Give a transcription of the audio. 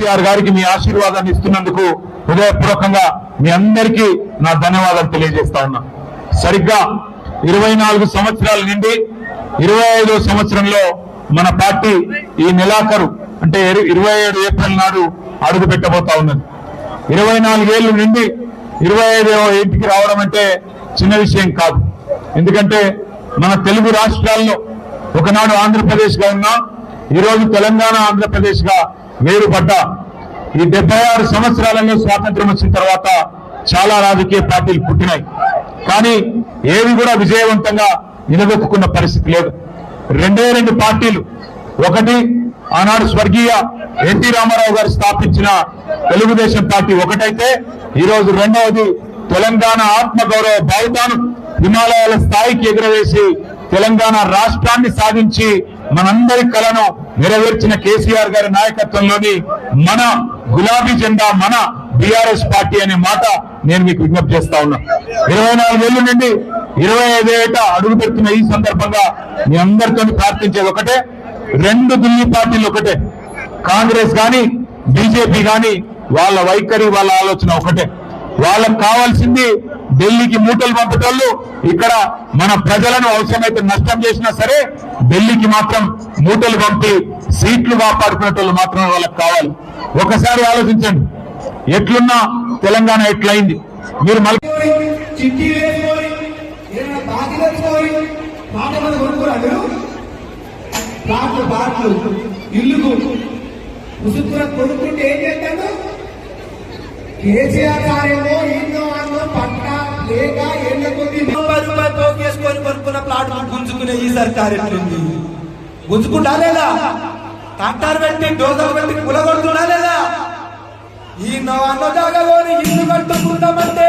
కేసీఆర్ గారికి మీ ఆశీర్వాదాన్ని ఇస్తున్నందుకు హృదయపూర్వకంగా మీ అందరికీ నా ధన్యవాదాలు తెలియజేస్తా ఉన్నా. సరిగ్గా 24 సంవత్సరాల నుండి 25వ సంవత్సరంలో మన పార్టీ ఈ నెలాఖరు అంటే 27 ఏప్రిల్ నాడు అడుగు పెట్టబోతా ఉన్నది. 24 ఏళ్ళ నుండి 25వ ఇంటికి రావడం అంటే చిన్న విషయం కాదు. ఎందుకంటే మన తెలుగు రాష్ట్రాల్లో ఒకనాడు ఆంధ్రప్రదేశ్ గా ఉన్నా ఈరోజు తెలంగాణ ఆంధ్రప్రదేశ్ గా వేరుపడ్డ ఈ 76 సంవత్సరాలలో స్వాతంత్రం వచ్చిన తర్వాత చాలా రాజకీయ పార్టీలు పుట్టినాయి. కానీ ఏవి కూడా విజయవంతంగా నిలదొక్కున్న పరిస్థితి లేదు. రెండు పార్టీలు, ఒకటి ఆనాడు స్వర్గీయ ఎన్టీ రామారావు గారు స్థాపించిన తెలుగుదేశం పార్టీ ఒకటైతే, ఈరోజు రెండవది తెలంగాణ ఆత్మగౌరవ బావుటాను హిమాలయాల స్థాయికి ఎగురవేసి తెలంగాణ రాష్ట్రాన్ని సాధించి మనందరి కలను నెరవేర్చిన కేసీఆర్ గారి నాయకత్వంలోని మన గులాబీ జెండా మన బీఆర్ఎస్ పార్టీ అనే మాట నేను మీకు విజ్ఞప్తి చేస్తా ఉన్నా. 24 ఏళ్ళ నుండి 25 ఏట అడుగు పెడుతున్న ఈ సందర్భంగా మీ అందరితో ప్రార్థించేది ఒకటే, రెండు ఢిల్లీ పార్టీలు ఒకటే, కాంగ్రెస్ గాని బీజేపీ గాని వాళ్ళ వైఖరి వాళ్ళ ఆలోచన ఒకటే. వాళ్ళకు కావాల్సింది ఢిల్లీకి మూటలు పంపేటోళ్ళు ఇక్కడ మన ప్రజలను అవసరమైతే నష్టం చేసినా సరే ఢిల్లీకి మాత్రం మూటలు పంపి సీట్లు కాపాడుకునేటోళ్ళు మాత్రమే వాళ్ళకి కావాలి. ఒకసారి ఆలోచించండి, ఎట్లున్నా తెలంగాణ ఎట్లయింది. మీరు కొనుక్కుంటే ఏం చేస్తాడు కేసీఆర్ గారేమో ఎన్నో పట్ట లేక ఏళ్ళ కొద్ది రూపాయలు తోకేసుకొని కొనుక్కున్న ప్లాట్ గుంజుకునే ఈ సర్కారు ఎట్లుంది? గుంజుకుంటా లేదా? ట్రాక్టర్ పెట్టి డోజర్ పెట్టి కులగొడుతున్నా లేదా? ఈ అన్న జాగాలోని ఇల్లు కట్టుకుంటామంటే